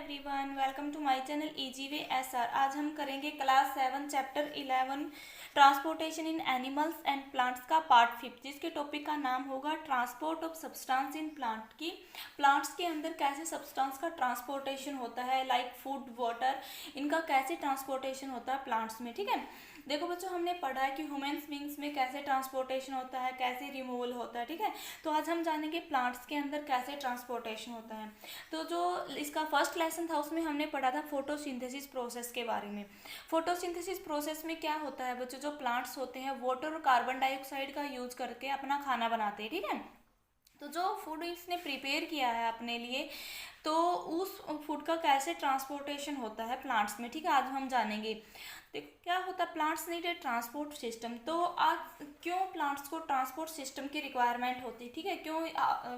Everyone, welcome to my channel easy way SR. आज हम करेंगे class 7 chapter 11 transportation in animals and plants का part 5, जिसके topic का नाम होगा transport of substance in plant की। प्लांट्स के अंदर कैसे सब्सटेंस का ट्रांसपोर्टेशन होता है, लाइक फूड, वाटर, इनका कैसे ट्रांसपोर्टेशन होता है प्लांट्स में। ठीक है, देखो बच्चों, हमने पढ़ा है कि ह्यूमन्स बींग्स में कैसे ट्रांसपोर्टेशन होता है, कैसे रिमूवल होता है। ठीक है, तो आज हम जानेंगे प्लांट्स के अंदर कैसे ट्रांसपोर्टेशन होता है। तो जो इसका फर्स्ट लेसन था उसमें हमने पढ़ा था फोटोसिंथेसिस प्रोसेस के बारे में। फोटोसिंथेसिस प्रोसेस में क्या होता है बच्चों, जो प्लांट्स होते हैं वाटर और कार्बन डाइऑक्साइड का यूज करके अपना खाना बनाते हैं। ठीक है, तो जो फूड इसने प्रिपेयर किया है अपने लिए, तो उस फूड का कैसे ट्रांसपोर्टेशन होता है प्लांट्स में। ठीक है, आज हम जानेंगे। देखो क्या होता है, plants need a transport system. तो आज क्यों प्लांट्स को ट्रांसपोर्ट सिस्टम की रिक्वायरमेंट होती है, ठीक है, क्यों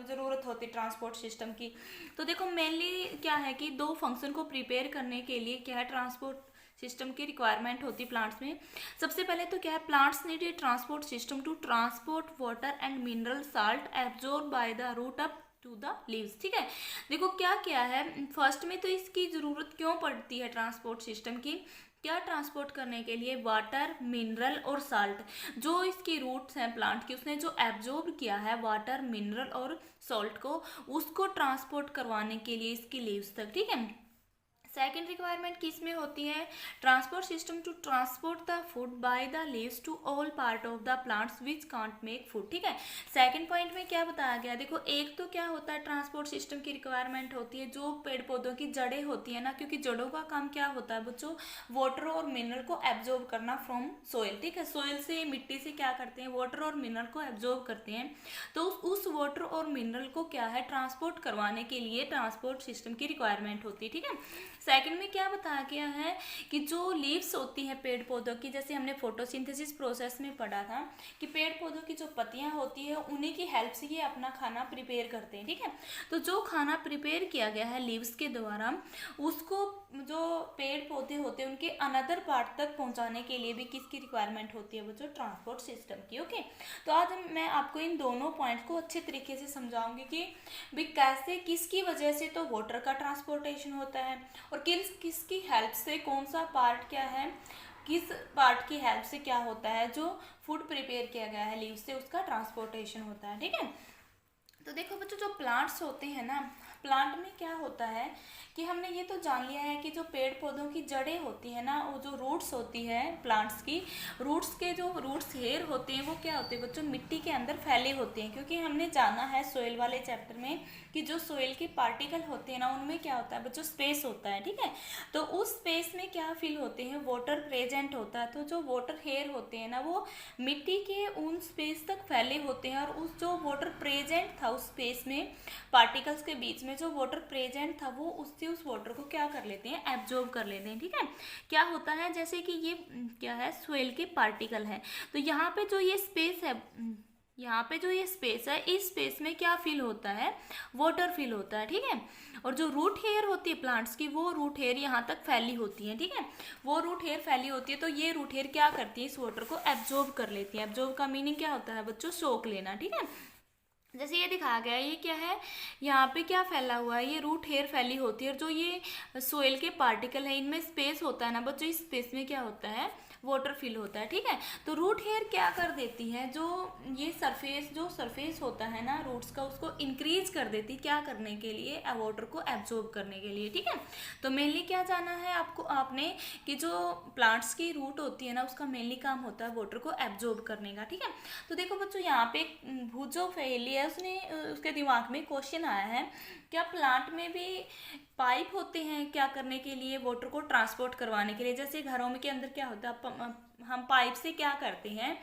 ज़रूरत होती है ट्रांसपोर्ट सिस्टम की। तो देखो मेनली क्या है कि दो फंक्शन को प्रिपेयर करने के लिए क्या है, ट्रांसपोर्ट सिस्टम की रिक्वायरमेंट होती है प्लांट्स में। सबसे पहले तो क्या है, plants need a transport system to transport water and mineral salt absorb by the root up to the leaves. ठीक है, देखो क्या क्या है, फर्स्ट में तो इसकी ज़रूरत क्यों पड़ती है ट्रांसपोर्ट सिस्टम की, क्या ट्रांसपोर्ट करने के लिए, वाटर, मिनरल और साल्ट। जो इसकी रूट्स हैं प्लांट की, उसने जो एब्जॉर्ब किया है वाटर, मिनरल और सॉल्ट को, उसको ट्रांसपोर्ट करवाने के लिए इसकी लीव्स तक। ठीक है, सेकेंड रिक्वायरमेंट किस में होती है, transport system to transport the food by the leaves to all part of the plants which can't make food. ठीक है, सेकंड पॉइंट में क्या बताया गया, देखो एक तो क्या होता है, ट्रांसपोर्ट सिस्टम की रिक्वायरमेंट होती है जो पेड़ पौधों की जड़ें होती है ना, क्योंकि जड़ों का काम क्या होता है बच्चों, वाटर और मिनरल को एब्जॉर्ब करना फ्रॉम सोइल। ठीक है, सोइल से, मिट्टी से क्या करते हैं, वाटर और मिनरल को एब्जॉर्ब करते हैं। तो उस वाटर और मिनरल को क्या है, ट्रांसपोर्ट करवाने के लिए ट्रांसपोर्ट सिस्टम की रिक्वायरमेंट होती है। ठीक है, सेकंड में क्या बताया गया है कि जो लीव्स होती हैं पेड़ पौधों की, जैसे हमने फोटोसिंथेसिस प्रोसेस में पढ़ा था कि पेड़ पौधों की जो पत्तियां होती है उन्हीं की हेल्प से ये अपना खाना प्रिपेयर करते हैं। ठीक है, तो जो खाना प्रिपेयर किया गया है लीव्स के द्वारा, उसको जो पेड़ पौधे होते हैं उनके अनदर पार्ट तक पहुंचाने के लिए भी किसकी रिक्वायरमेंट होती है, वो जो ट्रांसपोर्ट सिस्टम की। ओके, तो आज मैं आपको इन दोनों पॉइंट को अच्छे तरीके से समझाऊंगी कि भी कैसे, किसकी वजह से तो वाटर का ट्रांसपोर्टेशन होता है और किसकी हेल्प से, कौन सा पार्ट क्या है, किस पार्ट की हेल्प से क्या होता है, जो फूड प्रिपेयर किया गया है लीव से, उसका ट्रांसपोर्टेशन होता है। ठीक है, तो देखो बच्चों, जो प्लांट्स होते हैं ना, प्लांट में क्या होता है कि हमने ये तो जान लिया है कि जो पेड़ पौधों की जड़ें होती है ना, वो जो रूट्स होती है प्लांट्स की, रूट्स के जो रूट्स हेयर होते हैं वो क्या होते हैं बच्चों, मिट्टी के अंदर फैले होते हैं। क्योंकि हमने जाना है सोइल वाले चैप्टर में कि जो सोइल के पार्टिकल होते हैं ना, उनमें क्या होता है बच्चों, स्पेस होता है। ठीक है, तो उस स्पेस में क्या फील होते हैं, वाटर प्रेजेंट होता है। तो जो वाटर हेयर होते हैं ना, वो मिट्टी के उन स्पेस तक फैले होते हैं, और उस जो वाटर प्रेजेंट था उस स्पेस में, पार्टिकल्स के बीच में जो वाटर प्रेजेंट था, वो उससे उस वाटर को क्या कर लेते हैं, एब्जॉर्ब कर लेते हैं। ठीक है, क्या होता है, जैसे कि ये क्या है, सोइल के पार्टिकल है, तो यहाँ पे जो ये स्पेस है, यहाँ पे जो ये स्पेस है, इस स्पेस में क्या फील होता है, वाटर फील होता है। ठीक है, और जो रूट हेयर होती है प्लांट्स की, वो रूट हेयर यहाँ तक फैली होती है। ठीक है, वो रूट हेयर फैली होती है, तो ये रूट हेयर क्या करती है, इस वाटर को एब्जॉर्ब कर लेती है। एब्जॉर्ब का मीनिंग क्या होता है बच्चों, सोख लेना। ठीक है, जैसे ये दिखाया गया है, ये क्या है, यहाँ पे क्या फैला हुआ है, ये रूट हेयर फैली होती है, और जो ये सोइल के पार्टिकल है, इनमें स्पेस होता है ना बच्चों, इस स्पेस में क्या होता है, वाटर फिल होता है। ठीक है, तो रूट हेयर क्या कर देती है, जो ये सरफेस, जो सरफेस होता है ना रूट्स का, उसको इंक्रीज कर देती, क्या करने के लिए, वाटर को एब्जॉर्ब करने के लिए। ठीक है, तो मेनली क्या जाना है आपको, आपने कि जो प्लांट्स की रूट होती है ना, उसका मेनली काम होता है वाटर को एब्जॉर्ब करने का। ठीक है, तो देखो बच्चों, यहाँ पे भूजो फैली है, उसने उसके दिमाग में क्वेश्चन आया है, क्या प्लांट में भी पाइप होते हैं क्या करने के लिए, वाटर को ट्रांसपोर्ट करवाने के लिए। जैसे घरों में के अंदर क्या होता है, हम पाइप से क्या करते हैं,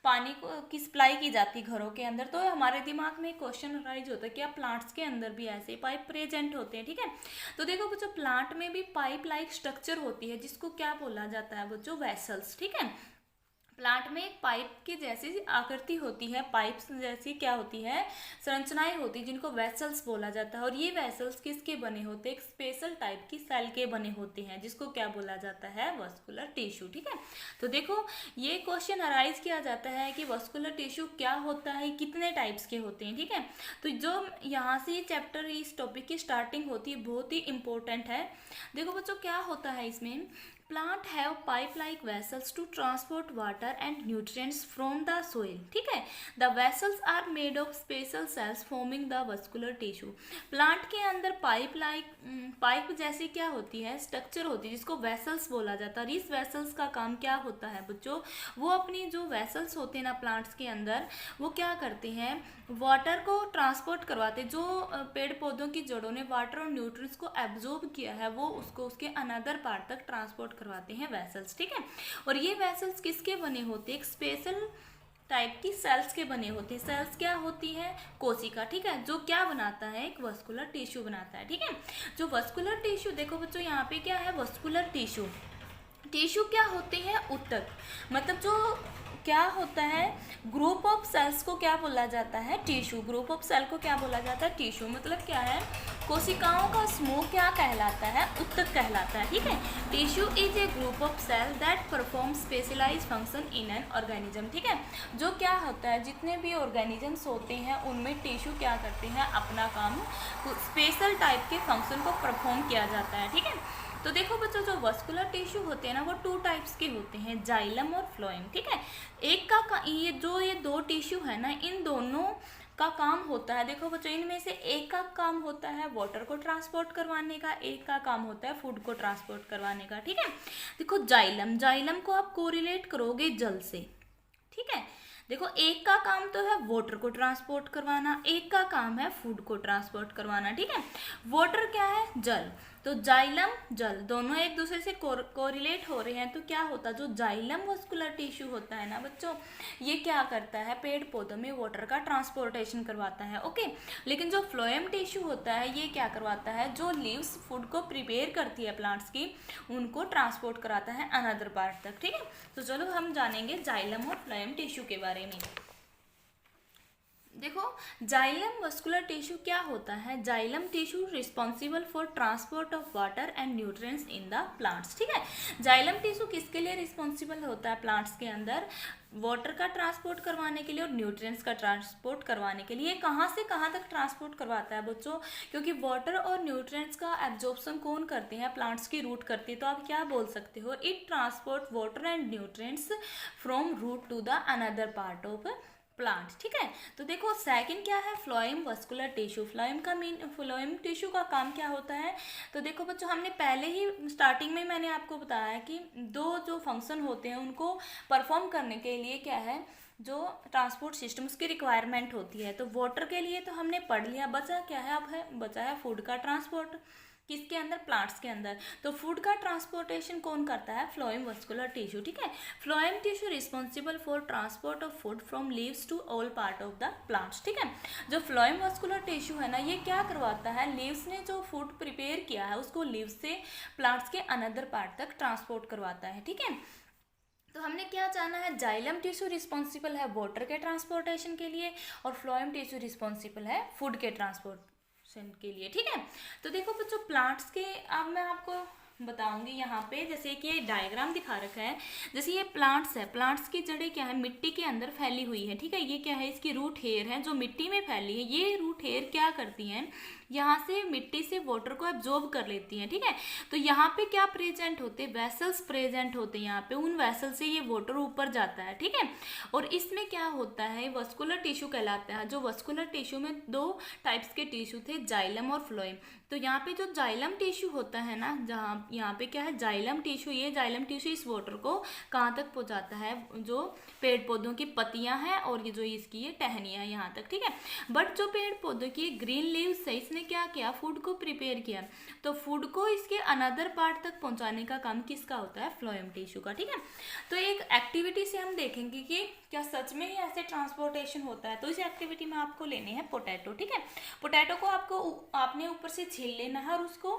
पानी को की सप्लाई की जाती है घरों के अंदर। तो हमारे दिमाग में क्वेश्चन राइज होता है कि आप प्लांट्स के अंदर भी ऐसे पाइप प्रेजेंट होते हैं। ठीक है, तो देखो बच्चों, प्लांट में भी पाइप लाइक स्ट्रक्चर होती है, जिसको क्या बोला जाता है बच्चों, वेसल्स। ठीक है, प्लांट में एक पाइप की जैसी आकृति होती है, पाइप्स जैसी क्या होती है, संरचनाएं होती है, जिनको वेसल्स बोला जाता है। और ये वेसल्स किसके बने होते हैं, एक स्पेशल टाइप की सेल के बने होते हैं, जिसको क्या बोला जाता है, वस्कुलर टिश्यू। ठीक है, तो देखो ये क्वेश्चन अराइज किया जाता है कि वस्कुलर टिश्यू क्या होता है, कितने टाइप्स के होते हैं। ठीक है, तो जो यहाँ से ये चैप्टर, इस टॉपिक की स्टार्टिंग होती है, बहुत ही इंपॉर्टेंट है। देखो बच्चों क्या होता है इसमें, plant have pipe like vessels to transport water and nutrients from the soil. ठीक है, the vessels are made of special cells forming the vascular tissue. Plant के अंदर पाइप जैसी क्या होती है, स्ट्रक्चर होती है, जिसको वेसल्स बोला जाता है। और इस वेसल्स का काम क्या होता है बच्चों, वो अपनी जो वेसल्स होते हैं ना प्लांट्स के अंदर, वो क्या करते हैं, वाटर को ट्रांसपोर्ट करवाते। जो पेड़ पौधों की जड़ों ने वाटर और न्यूट्रिएंट्स को एब्जॉर्ब किया है, वो उसको उसके अनदर पार्ट तक ट्रांसपोर्ट करवाते हैं वेसल्स। ठीक है, और ये वेसल्स किसके बने होते हैं, एक स्पेशल टाइप की सेल्स के बने होते हैं। सेल्स क्या होती है, कोशिका। ठीक है, जो क्या बनाता है, एक वस्कुलर टिश्यू बनाता है। ठीक है, जो वस्कुलर टिश्यू, देखो बच्चों यहाँ पे क्या है, वस्कुलर टिश्यू। टिश्यू क्या होते हैं, ऊतक, मतलब जो क्या होता है, ग्रुप ऑफ सेल्स को क्या बोला जाता है, टिश्यू। ग्रुप ऑफ सेल को क्या बोला जाता है, टिश्यू। मतलब क्या है, कोशिकाओं का समूह क्या कहलाता है, ऊतक कहलाता है। ठीक है, tissue is a group of cell that perform specialized function in an organism. ठीक है, जो क्या होता है, जितने भी ऑर्गेनिजम्स होते हैं उनमें टिश्यू क्या करते हैं, अपना काम, स्पेशल टाइप के फंक्शन को परफॉर्म किया जाता है। ठीक है, तो देखो बच्चों जो वस्कुलर टिश्यू होते हैं ना, वो 2 टाइप्स के होते हैं, जाइलम और फ्लोएम। ठीक है, एक का ये 2 टिश्यू है ना, इन दोनों का काम होता है, देखो बच्चों इनमें से एक का काम होता है वाटर को ट्रांसपोर्ट करवाने का, एक का काम होता है फूड को ट्रांसपोर्ट करवाने का। ठीक है, देखो जाइलम को आप कोरिलेट करोगे जल से। ठीक है, देखो एक का काम तो है वाटर को ट्रांसपोर्ट करवाना, एक का काम है फूड को ट्रांसपोर्ट करवाना। ठीक है, वाटर क्या है, जल, तो जाइलम जल दोनों एक दूसरे से कोरिलेट हो रहे हैं। तो क्या होता है, जो जाइलम वस्कुलर टिश्यू होता है ना बच्चों, ये क्या करता है, पेड़ पौधों में वाटर का ट्रांसपोर्टेशन करवाता है। ओके, लेकिन जो फ्लोएम टिश्यू होता है, ये क्या करवाता है, जो लीव्स फूड को प्रिपेयर करती है प्लांट्स की, उनको ट्रांसपोर्ट कराता है अनदर पार्ट तक। ठीक है, तो चलो हम जानेंगे जाइलम और फ्लोएम टिश्यू के बारे में। देखो जाइलम वस्कुलर टिश्यू क्या होता है, xylem tissue responsible for transport of water and nutrients in the plants. ठीक है, जाइलम टिश्यू किसके लिए रिस्पॉन्सिबल होता है, प्लांट्स के अंदर वाटर का ट्रांसपोर्ट करवाने के लिए और न्यूट्रिएंट्स का ट्रांसपोर्ट करवाने के लिए। कहाँ से कहाँ तक ट्रांसपोर्ट करवाता है बच्चों, क्योंकि वाटर और न्यूट्रिएंट्स का एब्जॉर्प्शन कौन करते हैं, प्लांट्स की रूट करती है। तो आप क्या बोल सकते हो, it transport water and nutrients from root to the another part of plant. ठीक है, तो देखो सेकंड क्या है, phloem vascular tissue. Phloem tissue का काम क्या होता है, तो देखो बच्चों हमने पहले ही स्टार्टिंग में मैंने आपको बताया कि 2 जो फंक्शन होते हैं उनको परफॉर्म करने के लिए क्या है, जो ट्रांसपोर्ट सिस्टम उसकी रिक्वायरमेंट होती है। तो वाटर के लिए तो हमने पढ़ लिया, बचा क्या है, अब है बचा है फूड का ट्रांसपोर्ट, किसके अंदर, प्लांट्स के अंदर। तो फूड का ट्रांसपोर्टेशन कौन करता है, फ्लोएम वस्कुलर टिश्यू। ठीक है, phloem tissue responsible for transport of food from leaves to all part of the plants. ठीक है, जो फ्लोएम वस्कुलर टिश्यू है ना, ये क्या करवाता है, लीव्स ने जो फूड प्रिपेयर किया है उसको लीव्स से प्लांट्स के अनदर पार्ट तक ट्रांसपोर्ट करवाता है। ठीक है, तो हमने क्या जाना है, जाइलम टिश्यू रिस्पॉन्सिबल है वाटर के ट्रांसपोर्टेशन के लिए और फ्लोएम टिश्यू रिस्पॉन्सिबल है फूड के ट्रांसपोर्ट के लिए। ठीक है, तो देखो बच्चों प्लांट्स के, अब मैं आपको बताऊंगी यहाँ पे, जैसे कि ये डायग्राम दिखा रखा है, जैसे ये प्लांट्स है, प्लांट्स की जड़ें क्या है, मिट्टी के अंदर फैली हुई है। ठीक है, ये क्या है, इसकी रूट हेयर है जो मिट्टी में फैली है। ये रूट हेयर क्या करती हैं, यहाँ से मिट्टी से वाटर को एब्जॉर्ब कर लेती हैं। ठीक है, तो यहाँ पे क्या प्रेजेंट होते हैं, वेसल्स प्रेजेंट होते हैं यहाँ पे, उन वेसल से ये वाटर ऊपर जाता है। ठीक है, और इसमें क्या होता है, वस्कुलर टिश्यू कहलाता है। जो वस्कुलर टिश्यू में 2 टाइप्स के टिश्यू थे, जाइलम और फ्लोएम। तो यहाँ पे जो जाइलम टिश्यू होता है ना, जहाँ यहाँ पे क्या है, जाइलम टिश्यू, ये जाइलम टिश्यू इस वाटर को कहाँ तक पहुँचाता है, जो पेड़ पौधों की पत्तियां हैं और ये जो इसकी ये टहनियाँ है यहाँ तक। ठीक है, बट जो पेड़ पौधों की ग्रीन लीव्स है, इसने क्या किया, फूड को प्रिपेयर किया, तो फूड को इसके अनदर पार्ट तक पहुँचाने का काम किसका होता है, फ्लोएम टिश्यू का। ठीक है, तो एक एक्टिविटी से हम देखेंगे कि क्या सच में ही ऐसे ट्रांसपोर्टेशन होता है। तो इस एक्टिविटी में आपको लेने हैं पोटैटो। ठीक है, पोटैटो को आपने ऊपर से छील लेना है और उसको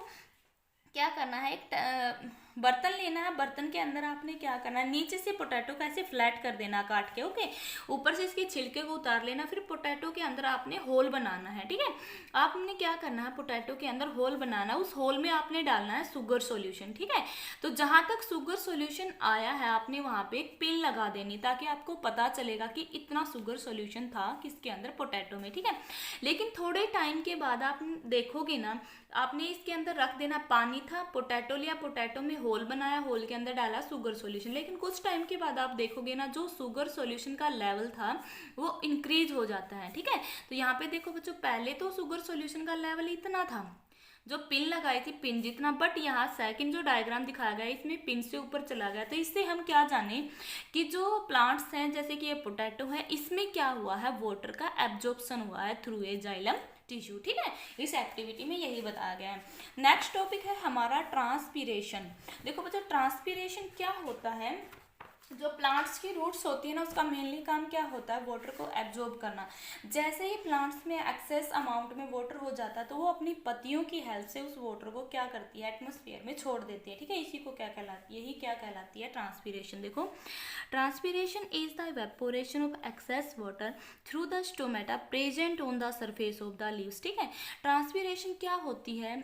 क्या करना है, एक बर्तन लेना है, बर्तन के अंदर आपने क्या करना है, नीचे से पोटैटो को ऐसे फ्लैट कर देना काट के, ओके। ऊपर से इसके छिलके को उतार लेना, फिर पोटैटो के अंदर आपने होल बनाना है, ठीक है। आपने क्या करना है, पोटैटो के अंदर होल बनाना है, उस होल में आपने डालना है शुगर सॉल्यूशन, ठीक है। तो जहां तक शुगर सॉल्यूशन आया है आपने वहां पे एक पिन लगा देनी, ताकि आपको पता चलेगा कि इतना शुगर सॉल्यूशन था किसके अंदर, पोटैटो में, ठीक है। लेकिन थोड़े टाइम के बाद आप देखोगे ना, आपने इसके अंदर रख देना, पानी था, पोटैटो लिया, पोटैटो में होल बनाया, होल के अंदर डाला शुगर सॉल्यूशन, लेकिन कुछ टाइम के बाद आप देखोगे ना, जो शुगर सॉल्यूशन का लेवल था वो इंक्रीज हो जाता है, ठीक है। तो यहाँ पे देखो बच्चों, पहले तो शुगर सॉल्यूशन का लेवल इतना था, जो पिन लगाई थी पिन जितना, बट यहाँ सेकंड जो डायग्राम दिखाया गया है इसमें पिन से ऊपर चला गया। तो इससे हम क्या जाने कि जो प्लांट्स हैं जैसे कि ये पोटैटो है, इसमें क्या हुआ है, वाटर का एब्जॉर्प्शन हुआ है थ्रू ए जाइलम टिश्यू, ठीक है। इस एक्टिविटी में यही बताया गया है। नेक्स्ट टॉपिक है हमारा ट्रांसपीरेशन। देखो बच्चों, ट्रांसपीरेशन क्या होता है, जो प्लांट्स की रूट्स होती है ना, उसका मेनली काम क्या होता है, वाटर को एब्जॉर्ब करना। जैसे ही प्लांट्स में एक्सेस अमाउंट में वाटर हो जाता है तो वो अपनी पत्तियों की हेल्प से उस वाटर को क्या करती है, एटमॉस्फेयर में छोड़ देती है, ठीक है। इसी को क्या कहलाती है, यही क्या कहलाती है, ट्रांसपीरेशन। देखो, transpiration is the evaporation of excess water through the stomata present on the surface of the leaves, ठीक है। ट्रांसपीरेशन क्या होती है,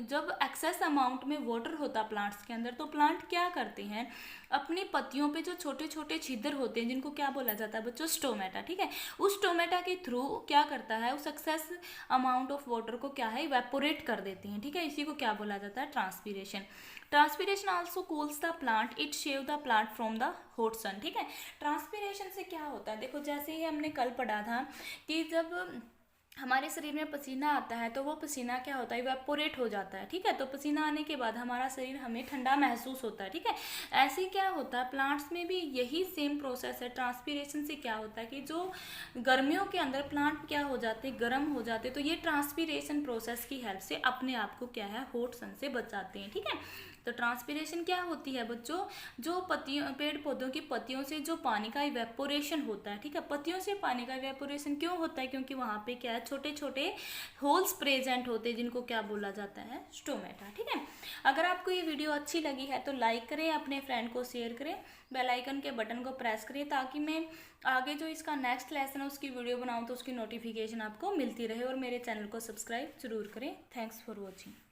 जब एक्सेस अमाउंट में वाटर होता प्लांट्स के अंदर, तो प्लांट क्या करते हैं, अपनी पत्तियों पे जो छोटे छोटे छिद्र होते हैं जिनको क्या बोला जाता है बच्चों, स्टोमेटा, ठीक है। उस स्टोमेटा के थ्रू क्या करता है, उस एक्सेस अमाउंट ऑफ वाटर को क्या है, इवेपोरेट कर देती हैं, ठीक है। इसी को क्या बोला जाता है, transpiration. Transpiration also cools the plant, it saves the plant from the hot sun, ठीक है। ट्रांसपीरेशन से क्या होता है, देखो जैसे ही हमने कल पढ़ा था कि जब हमारे शरीर में पसीना आता है तो वो पसीना क्या होता है, इवेपोरेट हो जाता है, ठीक है। तो पसीना आने के बाद हमारा शरीर हमें ठंडा महसूस होता है, ठीक है। ऐसे क्या होता है, प्लांट्स में भी यही सेम प्रोसेस है। ट्रांसपीरेशन से क्या होता है कि जो गर्मियों के अंदर प्लांट क्या हो जाते, गर्म हो जाते, तो ये ट्रांसपीरेशन प्रोसेस की हेल्प से अपने आप को क्या है, हॉट सन से बचाते हैं, ठीक है। तो ट्रांसपीरेशन क्या होती है बच्चों, जो पत्तियों, पेड़ पौधों की पत्तियों से जो पानी का इवेपोरेशन होता है, ठीक है। पत्तियों से पानी का इवेपोरेशन क्यों होता है, क्योंकि वहाँ पे क्या है, छोटे छोटे होल्स प्रेजेंट होते हैं जिनको क्या बोला जाता है, स्टोमेटा, ठीक है। अगर आपको ये वीडियो अच्छी लगी है तो लाइक करें, अपने फ्रेंड को शेयर करें, बेल आइकन के बटन को प्रेस करें, ताकि मैं आगे जो इसका नेक्स्ट लेसन है उसकी वीडियो बनाऊँ तो उसकी नोटिफिकेशन आपको मिलती रहे, और मेरे चैनल को सब्सक्राइब जरूर करें। Thanks for watching.